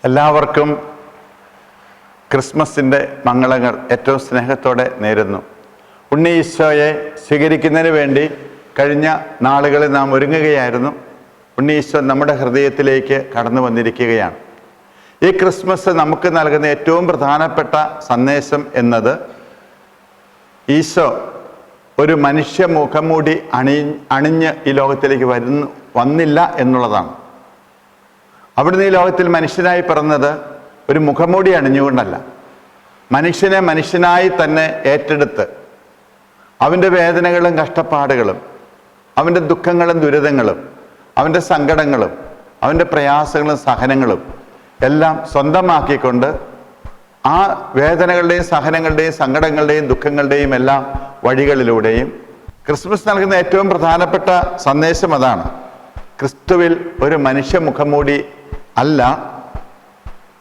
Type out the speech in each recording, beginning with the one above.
എല്ലാവർക്കും ക്രിസ്മസിൻ്റെ മംഗളങ്ങൾ ഏറ്റവും സ്നേഹത്തോടെ നേരുന്നു. ഉണ്ണി ഈശോയെ സ്വീകരിക്കുന്നതിന് വേണ്ടി കഴിഞ്ഞ നാളുകളിൽ നാം ഒരുങ്ങുകയായിരുന്നു. ഉണ്ണി ഈശോ നമ്മുടെ ഹൃദയത്തിലേക്ക് കടന്നു വന്നിരിക്കുകയാണ്. ഈ ക്രിസ്മസ് നമുക്ക് നൽകുന്ന ഏറ്റവും പ്രധാനപ്പെട്ട സന്ദേശം എന്നത് ഈശോ ഒരു മനുഷ്യ മുഖംമൂടി അണിഞ്ഞ് ഈ ലോകത്തിലേക്ക് വന്നില്ല എന്നുള്ളതാണ്. അവിടുന്ന് ഈ ലോകത്തിൽ മനുഷ്യനായി പിറന്നത് ഒരു മുഖംമൂടി അണിഞ്ഞുകൊണ്ടല്ല, മനുഷ്യനെ മനുഷ്യനായി തന്നെ ഏറ്റെടുത്ത് അവൻ്റെ വേദനകളും കഷ്ടപ്പാടുകളും അവൻ്റെ ദുഃഖങ്ങളും ദുരിതങ്ങളും അവൻ്റെ സങ്കടങ്ങളും അവൻ്റെ പ്രയാസങ്ങളും സഹനങ്ങളും എല്ലാം സ്വന്തമാക്കിക്കൊണ്ട് ആ വേദനകളുടെയും സഹനങ്ങളുടെയും സങ്കടങ്ങളുടെയും ദുഃഖങ്ങളുടെയും എല്ലാം വഴികളിലൂടെയും ക്രിസ്മസ് നൽകുന്ന ഏറ്റവും പ്രധാനപ്പെട്ട സന്ദേശം അതാണ്. ക്രിസ്തുവിൽ ഒരു മനുഷ്യ മുഖംമൂടി അല്ല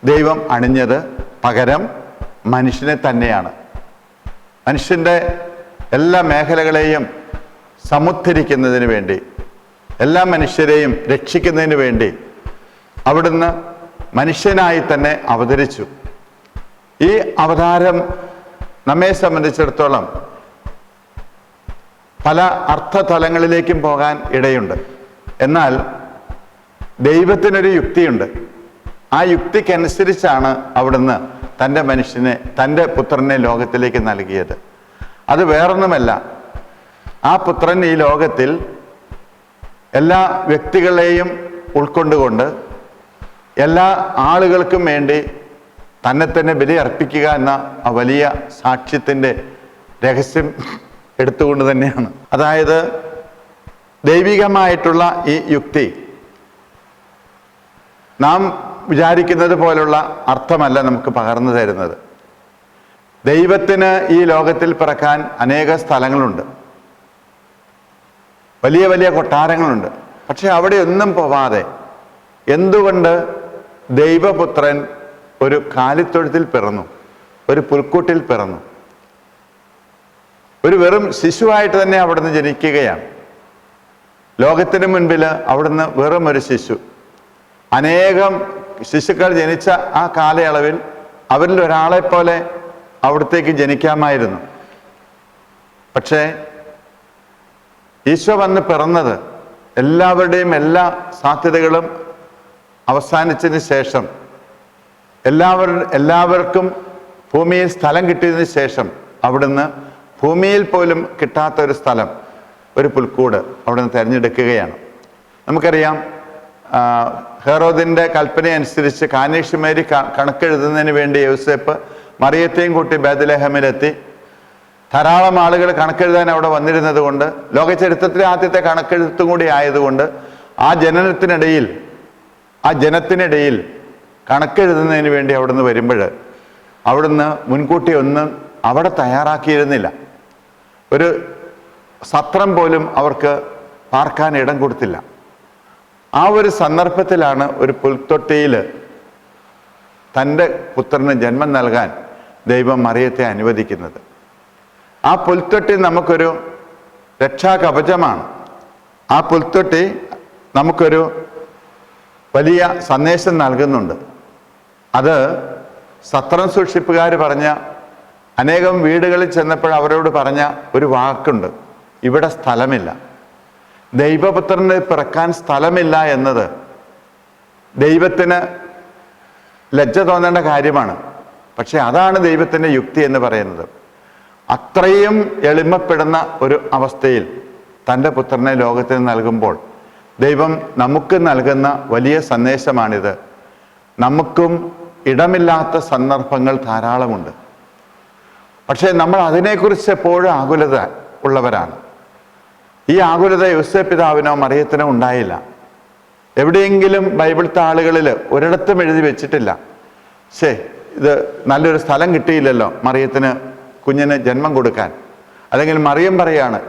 ദൈവം അണിഞ്ഞത്, പകരം മനുഷ്യനെ തന്നെയാണ്. മനുഷ്യൻ്റെ എല്ലാ മേഖലകളെയും സമുദ്ധരിക്കുന്നതിന് വേണ്ടി, എല്ലാ മനുഷ്യരെയും രക്ഷിക്കുന്നതിന് വേണ്ടി അവിടുന്ന് മനുഷ്യനായി തന്നെ അവതരിച്ചു. ഈ അവതാരം നമ്മെ സംബന്ധിച്ചിടത്തോളം പല അർത്ഥതലങ്ങളിലേക്കും പോകാൻ ഇടയുണ്ട്. എന്നാൽ ദൈവത്തിനൊരു യുക്തിയുണ്ട്. ആ യുക്തിക്കനുസരിച്ചാണ് അവിടുന്ന് തൻ്റെ മനുഷ്യനെ, തൻ്റെ പുത്രനെ ലോകത്തിലേക്ക് നൽകിയത്. അത് വേറൊന്നുമല്ല, ആ പുത്രൻ ഈ ലോകത്തിൽ എല്ലാ വ്യക്തികളെയും ഉൾക്കൊണ്ടുകൊണ്ട് എല്ലാ ആളുകൾക്കും വേണ്ടി തന്നെ തന്നെ ബലി അർപ്പിക്കുക എന്ന ആ വലിയ സാക്ഷ്യത്തിൻ്റെ രഹസ്യം എടുത്തുകൊണ്ട് തന്നെയാണ്. അതായത് ദൈവികമായിട്ടുള്ള ഈ യുക്തി നാം വിചാരിക്കുന്നത് പോലുള്ള അർത്ഥമല്ല നമുക്ക് പകർന്നു തരുന്നത്. ദൈവത്തിന് ഈ ലോകത്തിൽ പിറക്കാൻ അനേക സ്ഥലങ്ങളുണ്ട്, വലിയ വലിയ കൊട്ടാരങ്ങളുണ്ട്. പക്ഷെ അവിടെ ഒന്നും പോവാതെ എന്തുകൊണ്ട് ദൈവപുത്രൻ ഒരു കാലിത്തൊഴുത്തിൽ പിറന്നു, ഒരു പുൽക്കൂട്ടിൽ പിറന്നു, ഒരു വെറും ശിശുവായിട്ട് തന്നെ അവിടുന്ന് ജനിക്കുകയാണ്. ലോകത്തിന് മുൻപിൽ അവിടുന്ന് വെറും ഒരു ശിശു. അനേകം ശിശുക്കൾ ജനിച്ച ആ കാലയളവിൽ അവരിൽ ഒരാളെ പോലെ അവിടത്തേക്ക് ജനിക്കാമായിരുന്നു. പക്ഷേ ഈശോ വന്ന് പിറന്നത് എല്ലാവരുടെയും എല്ലാ സാധ്യതകളും അവസാനിച്ചതിന് ശേഷം, എല്ലാവർക്കും ഭൂമിയിൽ സ്ഥലം കിട്ടിയതിന് ശേഷം അവിടുന്ന് ഭൂമിയിൽ പോലും കിട്ടാത്ത ഒരു സ്ഥലം, ഒരു പുൽക്കൂട് അവിടുന്ന് തിരഞ്ഞെടുക്കുകയാണ്. നമുക്കറിയാം, ഹെറോദിൻ്റെ കൽപ്പന അനുസരിച്ച് കാനേഷുമേരി കണക്കെഴുതുന്നതിന് വേണ്ടി യോസേപ്പ് മറിയത്തെയും കൂട്ടി ബേത്ലഹേമിലെത്തി. ധാരാളം ആളുകൾ കണക്കെഴുതാൻ അവിടെ വന്നിരുന്നത് കൊണ്ട്, ലോക ചരിത്രത്തിലെ ആദ്യത്തെ കണക്കെഴുത്തും കൂടി ആയതുകൊണ്ട് ആ ജനത്തിനിടയിൽ കണക്കെഴുതുന്നതിന് വേണ്ടി അവിടുന്ന് വരുമ്പോൾ അവിടുന്ന് മുൻകൂട്ടി ഒന്നും അവിടെ തയ്യാറാക്കിയിരുന്നില്ല. ഒരു സത്രം പോലും അവർക്ക് പാർക്കാൻ ഇടം കൊടുത്തില്ല. ആ ഒരു സന്ദർഭത്തിലാണ് ഒരു പുൽത്തൊട്ടിയിൽ തൻ്റെ പുത്രന് ജന്മം നൽകാൻ ദൈവം മറിയത്തെ അനുവദിക്കുന്നത്. ആ പുൽത്തൊട്ടി നമുക്കൊരു രക്ഷാകവചമാണ്. ആ പുൽത്തൊട്ടി നമുക്കൊരു വലിയ സന്ദേശം നൽകുന്നുണ്ട്. അത് സത്രം സൂക്ഷിപ്പുകാർ പറഞ്ഞ, അനേകം വീടുകളിൽ ചെന്നപ്പോൾ അവരോട് പറഞ്ഞ ഒരു വാക്കുണ്ട്: ഇവിടെ സ്ഥലമില്ല. ദൈവപുത്രന് പിറക്കാൻ സ്ഥലമില്ല എന്നത് ദൈവത്തിന് ലജ്ജ തോന്നേണ്ട കാര്യമാണ്. പക്ഷെ അതാണ് ദൈവത്തിൻ്റെ യുക്തി എന്ന് പറയുന്നത്. അത്രയും എളിമപ്പെടുന്ന ഒരു അവസ്ഥയിൽ തൻ്റെ പുത്രനെ ലോകത്തിന് നൽകുമ്പോൾ ദൈവം നമുക്ക് നൽകുന്ന വലിയ സന്ദേശമാണിത്. നമുക്കും ഇടമില്ലാത്ത സന്ദർഭങ്ങൾ ധാരാളമുണ്ട്. പക്ഷേ നമ്മൾ അതിനെക്കുറിച്ച് എപ്പോഴും ആകുലത ഉള്ളവരാണ്. ഈ ആകുലത യോസേപ്പ് പിതാവിനോ മറിയത്തിനോ ഉണ്ടായില്ല. എവിടെയെങ്കിലും ബൈബിളത്തെ ആളുകളിൽ ഒരിടത്തും എഴുതി വെച്ചിട്ടില്ല, ഇത് നല്ലൊരു സ്ഥലം കിട്ടിയില്ലല്ലോ മറിയത്തിന് കുഞ്ഞിന് ജന്മം കൊടുക്കാൻ. അല്ലെങ്കിൽ മറിയം പറയാണ്,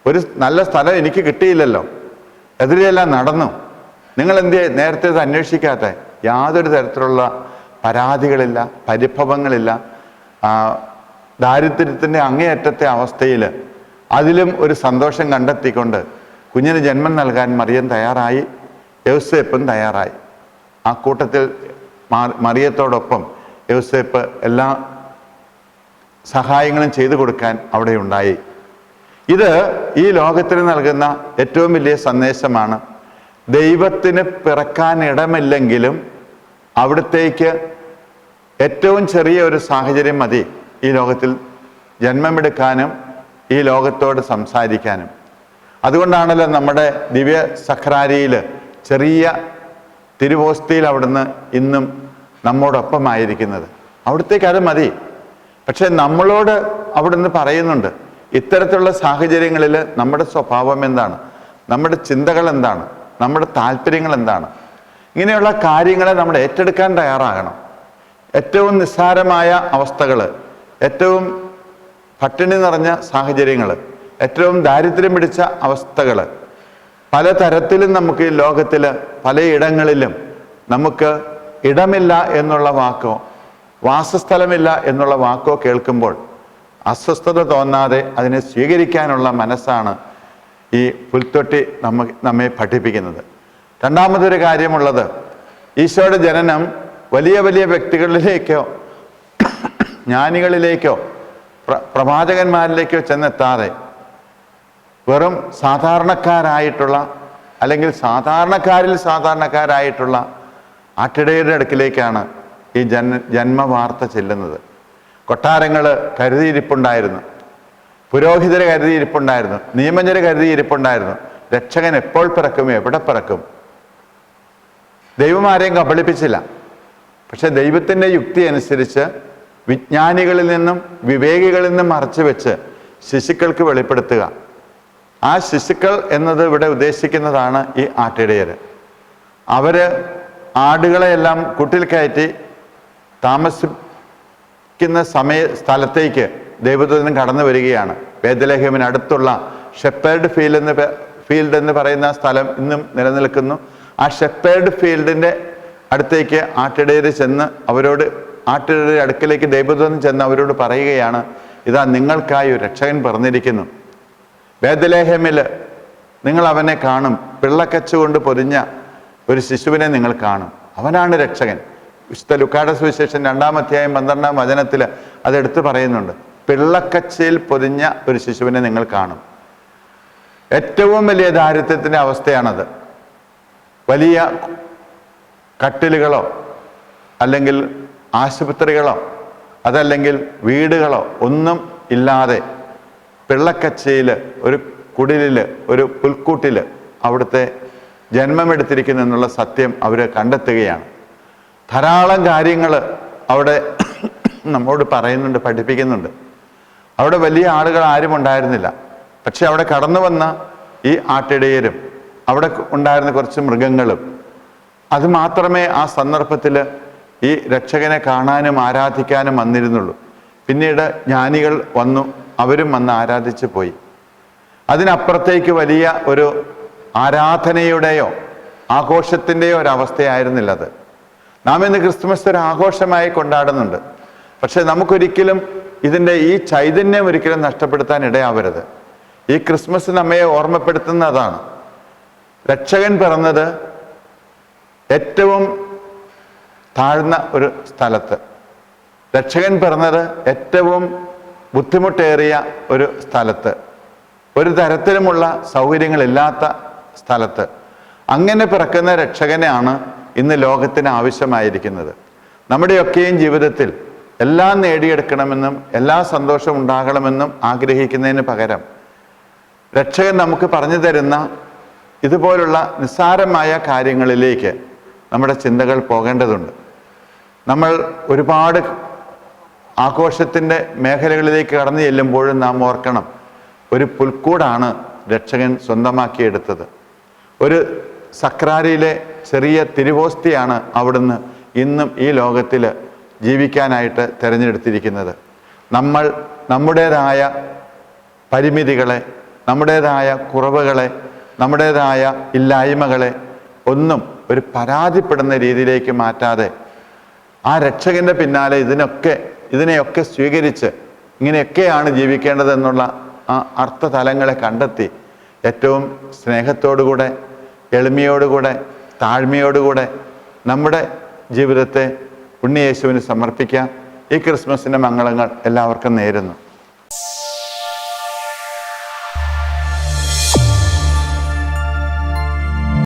ഒരു നല്ല സ്ഥലം എനിക്ക് കിട്ടിയില്ലല്ലോ, എതിരെയെല്ലാം നടന്നു, നിങ്ങൾ എന്തേ നേരത്തെ ഇത് അന്വേഷിക്കാത്ത? യാതൊരു തരത്തിലുള്ള പരാതികളില്ല, പരിഭവങ്ങളില്ല. ദാരിദ്ര്യത്തിൻ്റെ അങ്ങേയറ്റത്തെ അവസ്ഥയിൽ അതിലും ഒരു സന്തോഷം കണ്ടെത്തിക്കൊണ്ട് കുഞ്ഞിന് ജന്മം നൽകാൻ മറിയം തയ്യാറായി, യോസേപ്പും തയ്യാറായി. ആ കൂട്ടത്തിൽ മറിയത്തോടൊപ്പം യോസേപ്പ് എല്ലാ സഹായങ്ങളും ചെയ്തു കൊടുക്കാൻ അവിടെ ഉണ്ടായി. ഇത് ഈ ലോകത്തിന് നൽകുന്ന ഏറ്റവും വലിയ സന്ദേശമാണ്. ദൈവത്തിന് പിറക്കാൻ ഇടമില്ലെങ്കിലും അവിടത്തേക്ക് ഏറ്റവും ചെറിയ ഒരു സാഹചര്യം മതി ഈ ലോകത്തിൽ ജന്മമെടുക്കാനും ഈ ലോകത്തോട് സംസാരിക്കാനും. അതുകൊണ്ടാണല്ലോ നമ്മുടെ ദിവ്യ സഖ്രാരിയിൽ ചെറിയ തിരുവോസ്തിയിൽ അവിടുന്ന് ഇന്നും നമ്മോടൊപ്പമായിരിക്കുന്നത്. അവിടത്തേക്ക് അത് മതി. പക്ഷെ നമ്മളോട് അവിടുന്ന് പറയുന്നുണ്ട്, ഇത്തരത്തിലുള്ള സാഹചര്യങ്ങളിൽ നമ്മുടെ സ്വഭാവം എന്താണ്, നമ്മുടെ ചിന്തകൾ എന്താണ്, നമ്മുടെ താല്പര്യങ്ങൾ എന്താണ്, ഇങ്ങനെയുള്ള കാര്യങ്ങളെ നമ്മൾ ഏറ്റെടുക്കാൻ തയ്യാറാകണം. ഏറ്റവും നിസ്സാരമായ അവസ്ഥകൾ, ഏറ്റവും പട്ടിണി നിറഞ്ഞ സാഹചര്യങ്ങൾ, ഏറ്റവും ദാരിദ്ര്യം പിടിച്ച അവസ്ഥകൾ, പലതരത്തിലും നമുക്ക് ഈ ലോകത്തിൽ പലയിടങ്ങളിലും നമുക്ക് ഇടമില്ല എന്നുള്ള വാക്കോ വാസസ്ഥലമില്ല എന്നുള്ള വാക്കോ കേൾക്കുമ്പോൾ അസ്വസ്ഥത തോന്നാതെ അതിനെ സ്വീകരിക്കാനുള്ള മനസ്സാണ് ഈ പുൽത്തൊട്ടി നമ്മെ പഠിപ്പിക്കുന്നത്. രണ്ടാമതൊരു കാര്യമുള്ളത്, ഈശോയുടെ ജനനം വലിയ വലിയ വ്യക്തികളിലേക്കോ ജ്ഞാനികളിലേക്കോ പ്രവാചകന്മാരിലേക്കോ ചെന്നെത്താതെ വെറും സാധാരണക്കാരായിട്ടുള്ള അല്ലെങ്കിൽ സാധാരണക്കാരിൽ സാധാരണക്കാരായിട്ടുള്ള ആട്ടിടയുടെ അടുക്കിലേക്കാണ് ഈ ജന്മവാർത്ത ചെല്ലുന്നത്. കൊട്ടാരങ്ങൾ കരുതിയിരിപ്പുണ്ടായിരുന്നു, പുരോഹിതരെ കരുതിയിരിപ്പുണ്ടായിരുന്നു, നിയമജ്ഞരെ കരുതിയിരിപ്പുണ്ടായിരുന്നു. രക്ഷകൻ എപ്പോൾ പിറക്കും, എവിടെ പിറക്കും? ദൈവം ആരെയും കബളിപ്പിച്ചില്ല. പക്ഷെ ദൈവത്തിൻ്റെ യുക്തി അനുസരിച്ച് വിജ്ഞാനികളിൽ നിന്നും വിവേകികളിൽ നിന്നും മറച്ചു വെച്ച് ശിശുക്കൾക്ക് വെളിപ്പെടുത്തുക. ആ ശിശുക്കൾ എന്നത് ഇവിടെ ഉദ്ദേശിക്കുന്നതാണ് ഈ ആട്ടിടയർ. അവര് ആടുകളെയെല്ലാം കൂട്ടിൽ കയറ്റി താമസിക്കുന്ന സ്ഥലത്തേക്ക് ദൈവദൂതൻ കടന്നു വരികയാണ്. ബേത്ലഹേമിന് അടുത്തുള്ള ഷെപ്പേർഡ് ഫീൽഡ് എന്ന് പറയുന്ന സ്ഥലം ഇന്നും നിലനിൽക്കുന്നു. ആ ഷെപ്പേർഡ് ഫീൽഡിൻ്റെ അടുത്തേക്ക് ആട്ടിടയർ ചെന്ന് ആട്ടിടയരുടെ അടുക്കിലേക്ക് ദൈവദൂതൻ ചെന്ന് അവരോട് പറയുകയാണ്, ഇതാ നിങ്ങൾക്കായി ഒരു രക്ഷകൻ പിറന്നിരിക്കുന്നു. ബേത്ലഹേമിൽ നിങ്ങൾ അവനെ കാണും, പിള്ളക്കച്ചുകൊണ്ട് പൊതിഞ്ഞ ഒരു ശിശുവിനെ നിങ്ങൾ കാണും, അവനാണ് രക്ഷകൻ. വിശുദ്ധ ലൂക്കായുടെ സുവിശേഷം 2-ാം അധ്യായം 12-ാം വചനത്തിൽ അതെടുത്ത് പറയുന്നുണ്ട്. പിള്ളക്കച്ചയിൽ പൊതിഞ്ഞ ഒരു ശിശുവിനെ നിങ്ങൾ കാണും. ഏറ്റവും വലിയ ദാരിദ്ര്യത്തിൻ്റെ അവസ്ഥയാണത്. വലിയ കട്ടിലുകളോ അല്ലെങ്കിൽ ആശുപത്രികളോ അതല്ലെങ്കിൽ വീടുകളോ ഒന്നും ഇല്ലാതെ പിള്ളക്കച്ചയിൽ ഒരു കുടിലിൽ ഒരു പുൽക്കൂട്ടിൽ അവിടുത്തെ ജന്മമെടുത്തിരിക്കുന്നു എന്നുള്ള സത്യം അവർ കണ്ടെത്തുകയാണ്. ധാരാളം കാര്യങ്ങൾ അവിടെ നമ്മോട് പറയുന്നുണ്ട്, പഠിപ്പിക്കുന്നുണ്ട്. അവിടെ വലിയ ആളുകൾ ആരും ഉണ്ടായിരുന്നില്ല. പക്ഷെ അവിടെ കടന്നു വന്ന ഈ ആട്ടിടയരും അവിടെ ഉണ്ടായിരുന്ന കുറച്ച് മൃഗങ്ങളും അത് മാത്രമേ ആ സന്ദർഭത്തിൽ ഈ രക്ഷകനെ കാണാനും ആരാധിക്കാനും വന്നിരുന്നുള്ളൂ. പിന്നീട് ജ്ഞാനികൾ വന്നു, അവരും വന്ന് ആരാധിച്ചു പോയി. അതിനപ്പുറത്തേക്ക് വലിയ ഒരു ആരാധനയുടെയോ ആഘോഷത്തിൻ്റെയോ ഒരവസ്ഥയായിരുന്നില്ല അത്. നാം ഇന്ന് ക്രിസ്തുമസ് ഒരു ആഘോഷമായി കൊണ്ടാടുന്നുണ്ട്. പക്ഷെ നമുക്കൊരിക്കലും ഇതിൻ്റെ ഈ ചൈതന്യം ഒരിക്കലും നഷ്ടപ്പെടുത്താൻ ഇടയാവരുത്. ഈ ക്രിസ്മസ് നമ്മെ ഓർമ്മപ്പെടുത്തുന്നതാണ്. രക്ഷകൻ പിറന്നത് ഏറ്റവും താഴ്ന്ന ഒരു സ്ഥലത്ത്, രക്ഷകൻ പിറന്നത് ഏറ്റവും ബുദ്ധിമുട്ടേറിയ ഒരു സ്ഥലത്ത്, ഒരു തരത്തിലുമുള്ള സൗകര്യങ്ങളില്ലാത്ത സ്ഥലത്ത്. അങ്ങനെ പിറക്കുന്ന രക്ഷകനെയാണ് ഇന്ന് ലോകത്തിന് ആവശ്യമായിരിക്കുന്നത്. നമ്മുടെയൊക്കെയും ജീവിതത്തിൽ എല്ലാം നേടിയെടുക്കണമെന്നും എല്ലാ സന്തോഷവും ഉണ്ടാകണമെന്നും ആഗ്രഹിക്കുന്നതിന് പകരം രക്ഷകൻ നമുക്ക് പറഞ്ഞു തരുന്ന ഇതുപോലുള്ള നിസ്സാരമായ കാര്യങ്ങളിലേക്ക് നമ്മുടെ ചിന്തകൾ പോകേണ്ടതുണ്ട്. നമ്മൾ ഒരുപാട് ആഘോഷത്തിൻ്റെ മേഖലകളിലേക്ക് കടന്നു ചെല്ലുമ്പോഴും നാം ഓർക്കണം, ഒരു പുൽക്കൂടാണ് രക്ഷകൻ സ്വന്തമാക്കിയെടുത്തത്. ഒരു സക്രാരിയിലെ ചെറിയ തിരുവോസ്തിയാണ് അവിടുന്ന് ഇന്നും ഈ ലോകത്തിൽ ജീവിക്കാനായിട്ട് തിരഞ്ഞെടുത്തിരിക്കുന്നത്. നമ്മൾ നമ്മുടേതായ പരിമിതികളെ, നമ്മുടേതായ കുറവുകളെ, നമ്മുടേതായ ഇല്ലായ്മകളെ ഒന്നും ഒരു പരാതിപ്പെടുന്ന രീതിയിലേക്ക് മാറ്റാതെ ആ രക്ഷകൻ്റെ പിന്നാലെ ഇതിനെയൊക്കെ സ്വീകരിച്ച് ഇങ്ങനെയൊക്കെയാണ് ജീവിക്കേണ്ടതെന്നുള്ള ആ അർത്ഥതലങ്ങളെ കണ്ടെത്തി ഏറ്റവും സ്നേഹത്തോടുകൂടെ, എളിമയോടുകൂടെ, താഴ്മയോടുകൂടെ നമ്മുടെ ജീവിതത്തെ ഉണ്ണിയേശുവിന് സമർപ്പിക്കാം. ഈ ക്രിസ്മസിൻ്റെ മംഗളങ്ങൾ എല്ലാവർക്കും നേരുന്നു.